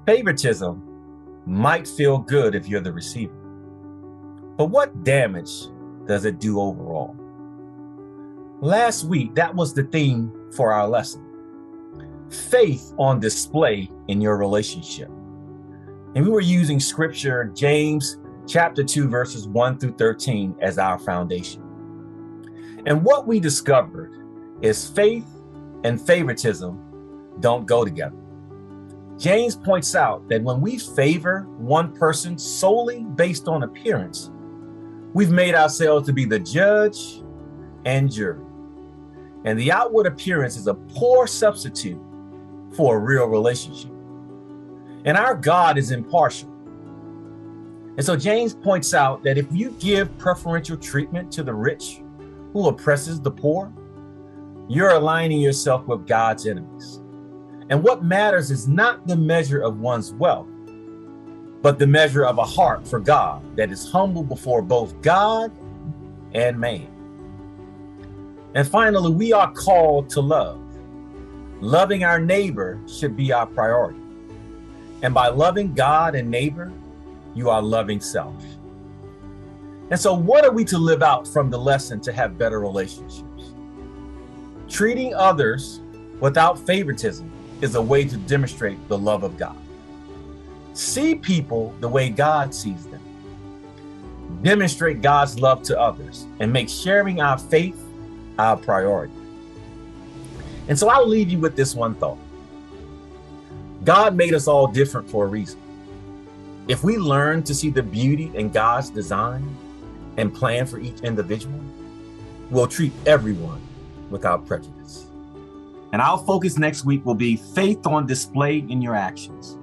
Favoritism might feel good if you're the receiver, but what damage does it do overall? Last week, that was the theme for our lesson. Faith on display in your relationship. And we were using scripture, James chapter 2, verses 1 through 13 as our foundation. And what we discovered is faith and favoritism don't go together. James points out that when we favor one person solely based on appearance, we've made ourselves to be the judge and jury. And the outward appearance is a poor substitute for a real relationship. And our God is impartial. And so James points out that if you give preferential treatment to the rich who oppresses the poor, you're aligning yourself with God's enemies. And what matters is not the measure of one's wealth, but the measure of a heart for God that is humble before both God and man. And finally, we are called to love. Loving our neighbor should be our priority. And by loving God and neighbor, you are loving self. And so what are we to live out from the lesson to have better relationships? Treating others without favoritism is a way to demonstrate the love of God. See people the way God sees them. Demonstrate God's love to others and make sharing our faith our priority. And so I'll leave you with this one thought. God made us all different for a reason. If we learn to see the beauty in God's design and plan for each individual, we'll treat everyone without prejudice. And our focus next week will be faith on display in your actions.